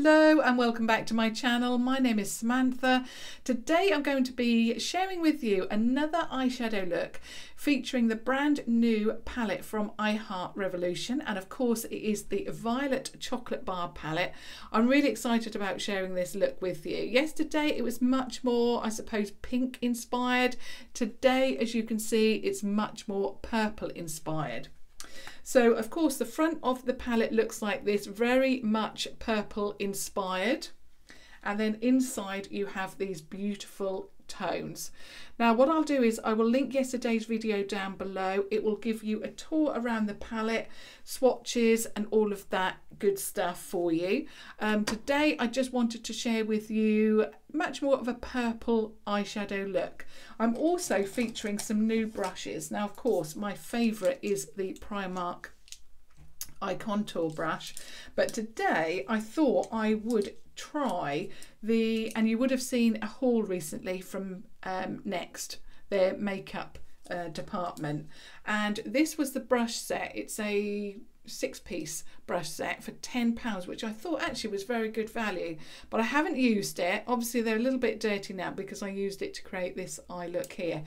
Hello and welcome back to my channel. My name is Samantha. Today I'm going to be sharing with you another eyeshadow look featuring the brand new palette from Revolution, and of course it is the Violet Chocolate Bar palette. I'm really excited about sharing this look with you. Yesterday it was much more, I suppose, pink inspired. Today, as you can see, it's much more purple inspired. So of course the front of the palette looks like this, very much purple inspired, and then inside you have these beautiful tones. Now what I'll do is I will link yesterday's video down below. It will give you a tour around the palette, swatches and all of that good stuff for you. Today I just wanted to share with you much more of a purple eyeshadow look. I'm also featuring some new brushes. Now of course my favourite is the Primark Eye Contour brush, but today I thought I would try and you would have seen a haul recently from Next, their makeup department, and this was the brush set. It's a 6-piece brush set for £10, which I thought actually was very good value, but I haven't used it. Obviously they're a little bit dirty now because I used it to create this eye look here,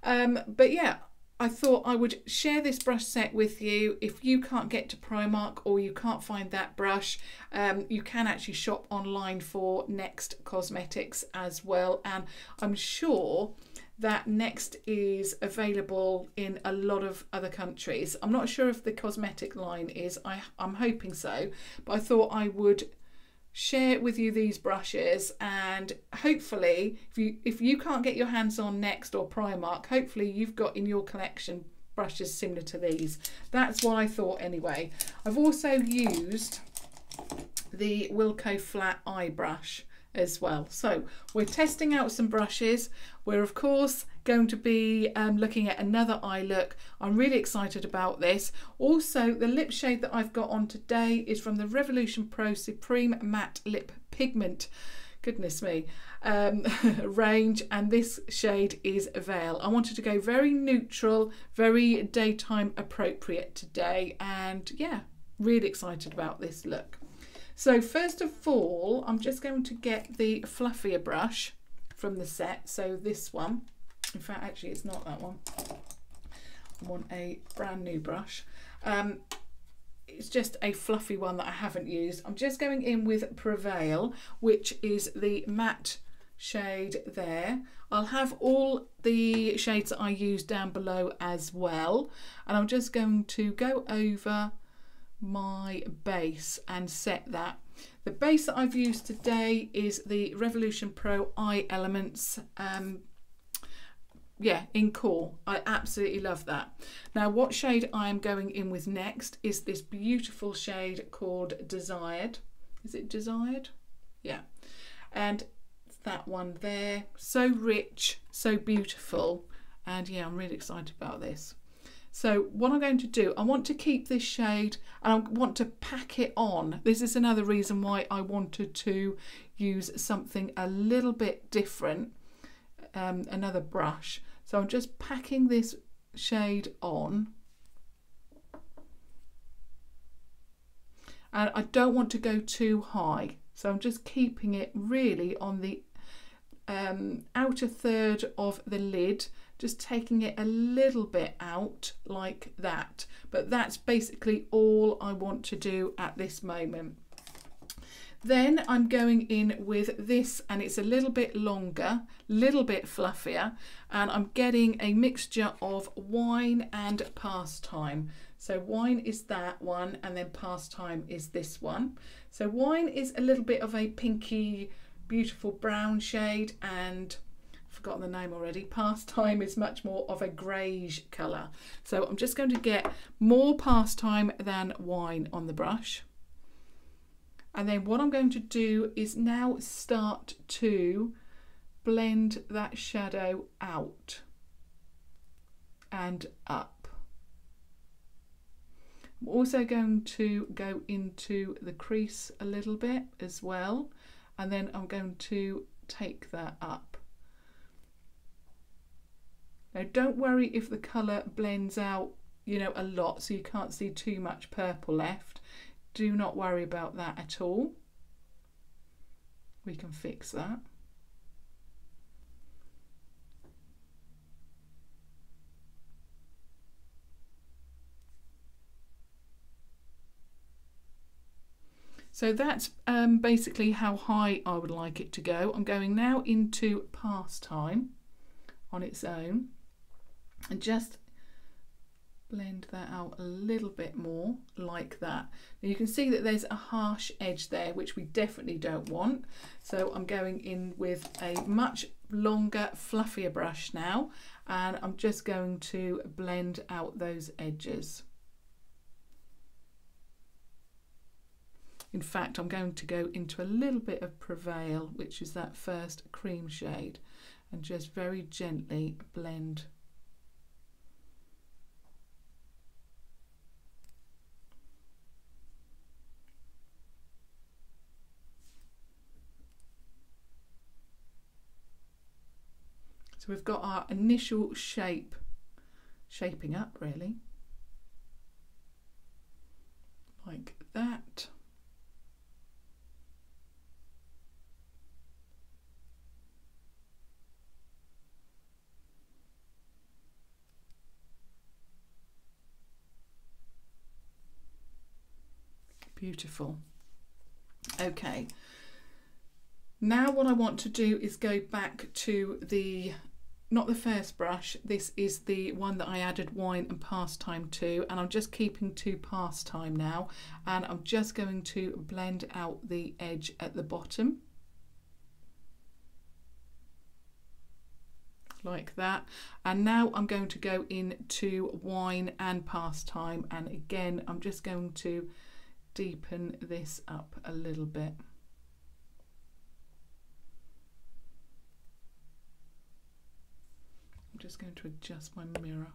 but yeah, I thought I would share this brush set with you. If you can't get to Primark or you can't find that brush, you can actually shop online for Next Cosmetics as well, and I'm sure that Next is available in a lot of other countries. I'm not sure if the cosmetic line is, I'm hoping so, but I thought I would share with you these brushes, and hopefully if you can't get your hands on Next or Primark, hopefully you've got in your collection brushes similar to these. That's what I thought anyway. I've also used the Wilko flat eye brush as well. So we're testing out some brushes. We're of course going to be looking at another eye look. I'm really excited about this. Also, the lip shade that I've got on today is from the Revolution Pro Supreme Matte Lip Pigment, goodness me, range, and this shade is Veil. I wanted to go very neutral, very daytime appropriate today, and yeah, really excited about this look. So first of all, I'm just going to get the fluffier brush from the set. So this one, in fact, actually it's not that one. I want a brand new brush. It's just a fluffy one that I haven't used. I'm just going in with Prevail, which is the matte shade there. I'll have all the shades that I use down below as well. And I'm just going to go over my base and set that. The base that I've used today is the Revolution Pro Eye Elements in Core. I absolutely love that. Now what shade I am going in with next is this beautiful shade called Desired. Is it Desired? Yeah, and that one there, so rich, so beautiful, and yeah, I'm really excited about this. So what I'm going to do, I want to keep this shade and I want to pack it on. This is another reason why I wanted to use something a little bit different, another brush. So I'm just packing this shade on. And I don't want to go too high. So I'm just keeping it really on the outer third of the lid, just taking it a little bit out like that, but that's basically all I want to do at this moment. Then I'm going in with this, and it's a little bit longer, little bit fluffier, and I'm getting a mixture of Wine and Pastime. So Wine is that one, and then Pastime is this one. So Wine is a little bit of a pinky, beautiful brown shade, and I've forgotten the name already. Pastime is much more of a greyish colour. So I'm just going to get more Pastime than Wine on the brush. And then what I'm going to do is now start to blend that shadow out and up. I'm also going to go into the crease a little bit as well, and then I'm going to take that up. Now don't worry if the colour blends out, you know, a lot, so you can't see too much purple left. Do not worry about that at all. we can fix that. So that's basically how high I would like it to go. I'm going now into Pastime on its own and just blend that out a little bit more like that. Now you can see that there's a harsh edge there, which we definitely don't want. So I'm going in with a much longer, fluffier brush now, and I'm just going to blend out those edges. In fact, I'm going to go into a little bit of Prevail, which is that first cream shade, and just very gently blend . So we've got our initial shape shaping up, really, like that. Beautiful. Okay, now what I want to do is go back to the, not the first brush, this is the one that I added Wine and Pastime to, and I'm just keeping to Pastime now, and I'm just going to blend out the edge at the bottom like that. And now I'm going to go into Wine and Pastime, and again I'm just going to deepen this up a little bit. I'm just going to adjust my mirror.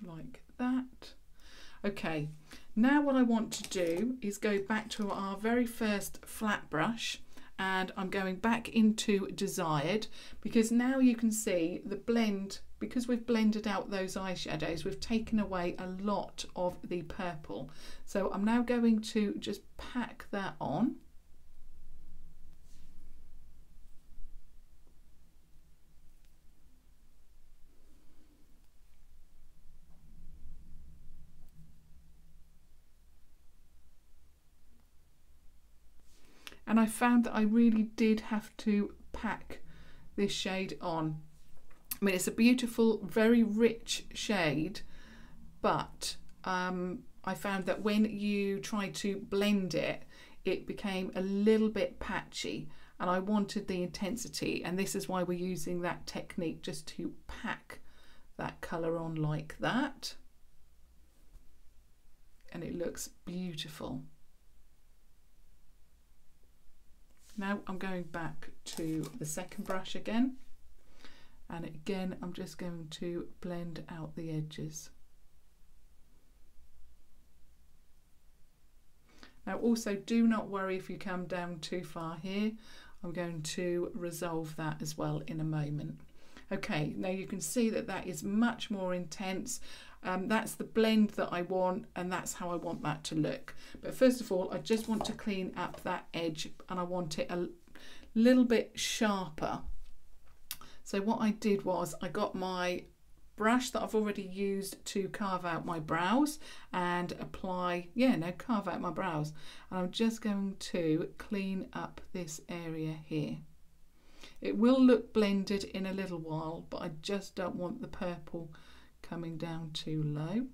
Like that. Okay, now what I want to do is go back to our very first flat brush, and I'm going back into Desired, because now you can see the blend, because we've blended out those eyeshadows, we've taken away a lot of the purple. So I'm now going to just pack that on. And I found that I really did have to pack this shade on. I mean, it's a beautiful, very rich shade, but I found that when you try to blend it, it became a little bit patchy, and I wanted the intensity, and this is why we're using that technique, just to pack that colour on like that. And it looks beautiful. Now I'm going back to the second brush again, and again I'm just going to blend out the edges. Now also, do not worry if you come down too far here. I'm going to resolve that as well in a moment. Okay, now you can see that that is much more intense. That's the blend that I want, and that's how I want that to look. But first of all, I just want to clean up that edge, and I want it a little bit sharper. So what I did was I got my brush that I've already used to carve out my brows and apply, carve out my brows. And I'm just going to clean up this area here. It will look blended in a little while, but I just don't want the purple coming down too low.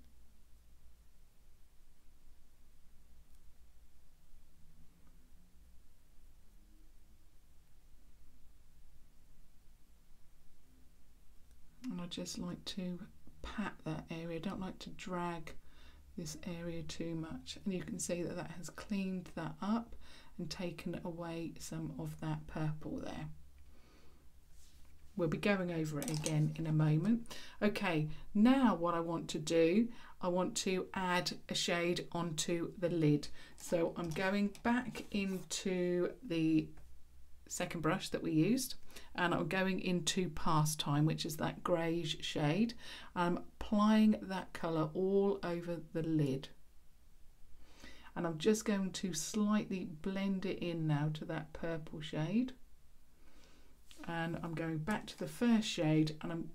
And I just like to pat that area. I don't like to drag this area too much. And you can see that that has cleaned that up and taken away some of that purple there. We'll be going over it again in a moment. Okay, now what I want to do, I want to add a shade onto the lid. So I'm going back into the second brush that we used, and I'm going into Pastime, which is that greyish shade. I'm applying that colour all over the lid, and I'm just going to slightly blend it in now to that purple shade, and I'm going back to the first shade and I'm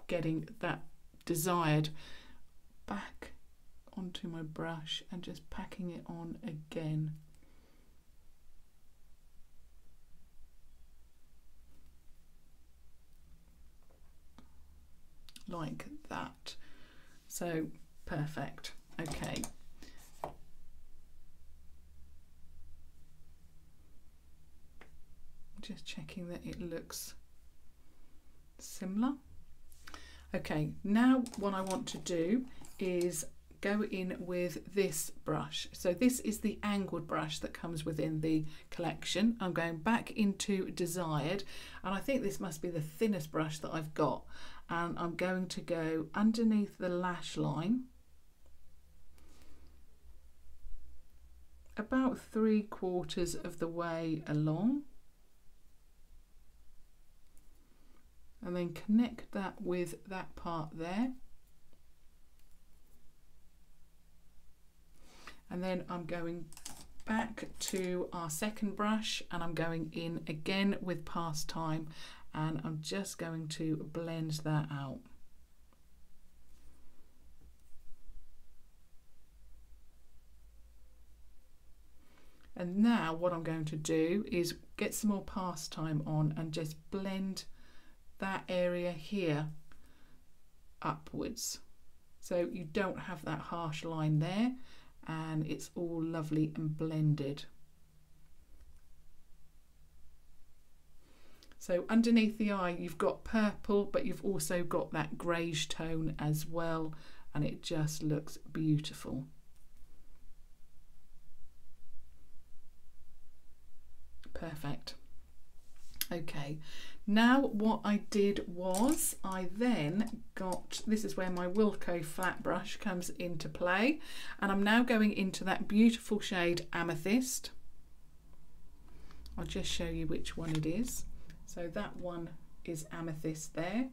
getting that desired back onto my brush and just packing it on again. Like that. So perfect. Okay. Just checking that it looks similar. Okay, now what I want to do is go in with this brush. So this is the angled brush that comes within the collection. I'm going back into Desired, and I think this must be the thinnest brush that I've got, and I'm going to go underneath the lash line about 3/4 of the way along, and then connect that with that part there. And then I'm going back to our second brush and I'm going in again with Pastime, and I'm just going to blend that out. And now what I'm going to do is get some more Pastime on and just blend that area here upwards, so you don't have that harsh line there, and it's all lovely and blended. So underneath the eye you've got purple, but you've also got that greyish tone as well, and it just looks beautiful. Perfect. Okay, now what I did was I then got, this is where my Wilko flat brush comes into play, and I'm now going into that beautiful shade Amethyst. I'll just show you which one it is. So that one is Amethyst there.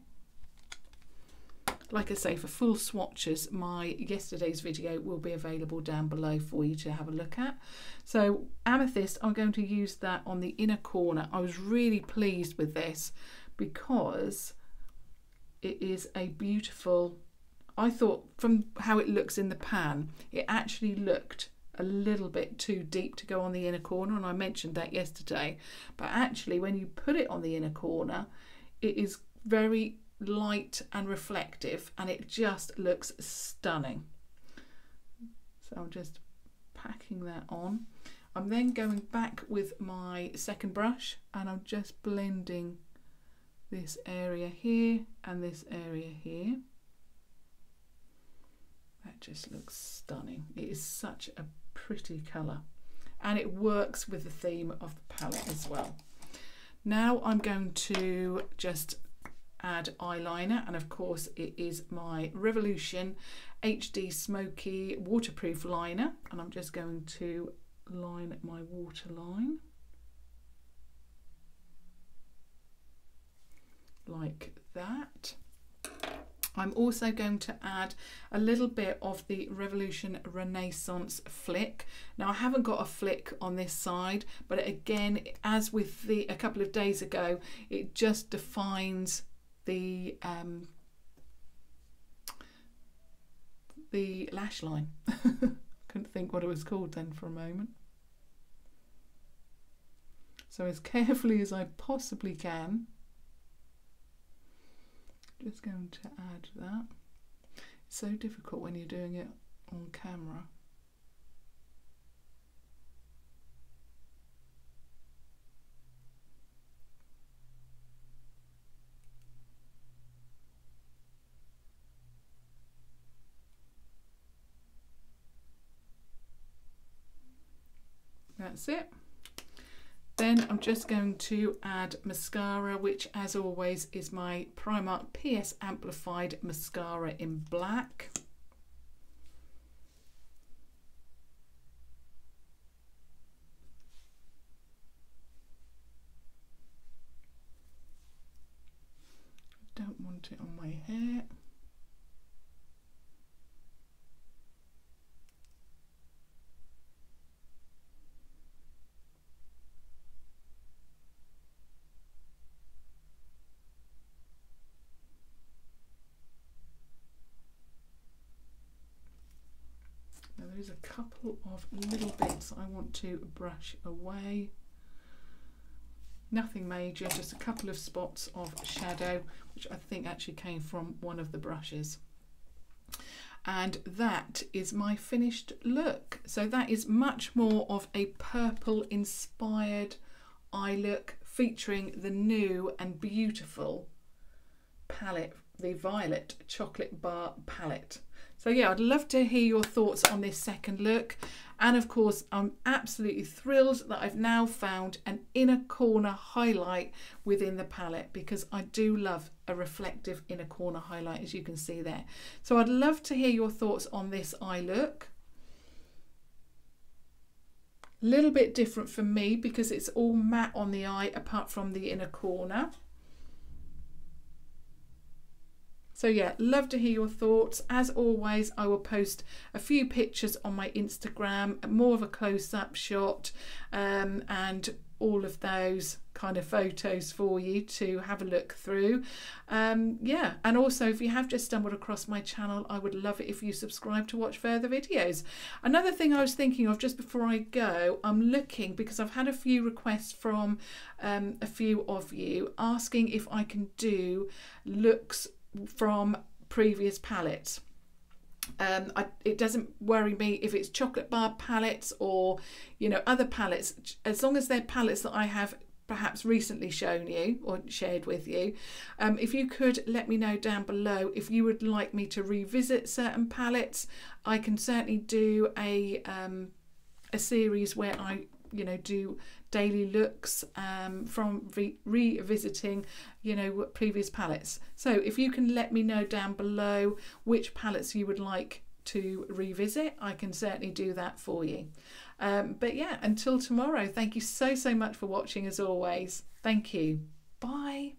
Like I say, for full swatches, my yesterday's video will be available down below for you to have a look at. So Amethyst, I'm going to use that on the inner corner. I was really pleased with this because it is a beautiful, I thought from how it looks in the pan, it actually looked a little bit too deep to go on the inner corner, and I mentioned that yesterday. But actually when you put it on the inner corner, it is very light and reflective, and it just looks stunning. So I'm just packing that on. I'm then going back with my second brush and I'm just blending this area here and this area here. That just looks stunning. It is such a pretty colour, and it works with the theme of the palette as well. Now I'm going to just add eyeliner, and of course it is my Revolution HD Smoky waterproof liner, and I'm just going to line my waterline like that. I'm also going to add a little bit of the Revolution Renaissance flick. Now I haven't got a flick on this side, but again, as with a couple of days ago, it just defines the lash line. Couldn't think what it was called then for a moment. So as carefully as I possibly can, just going to add that. It's so difficult when you're doing it on camera. That's it. Then I'm just going to add mascara, which as always is my Primark PS Amplif-eyed mascara in black. Put it on my hair. Now there is a couple of little bits I want to brush away. Nothing major, just a couple of spots of shadow, which I think actually came from one of the brushes. And that is my finished look. So that is much more of a purple inspired eye look, featuring the new and beautiful palette, the Violet Chocolate Bar palette. So yeah, I'd love to hear your thoughts on this second look. And of course, I'm absolutely thrilled that I've now found an inner corner highlight within the palette, because I do love a reflective inner corner highlight, as you can see there. So I'd love to hear your thoughts on this eye look. A little bit different for me because it's all matte on the eye apart from the inner corner. So yeah, love to hear your thoughts. As always, I will post a few pictures on my Instagram, more of a close-up shot, and all of those kind of photos for you to have a look through. Yeah, and also if you have just stumbled across my channel, I would love it if you subscribe to watch further videos. Another thing I was thinking of just before I go, I'm looking, because I've had a few requests from a few of you asking if I can do looks from previous palettes. It doesn't worry me if it's chocolate bar palettes or, you know, other palettes, as long as they're palettes that I have perhaps recently shown you or shared with you. If you could let me know down below if you would like me to revisit certain palettes, I can certainly do a series where I, you know, do daily looks from revisiting, you know, previous palettes. So if you can let me know down below which palettes you would like to revisit, I can certainly do that for you. But yeah, until tomorrow, thank you so much for watching as always. Thank you. Bye.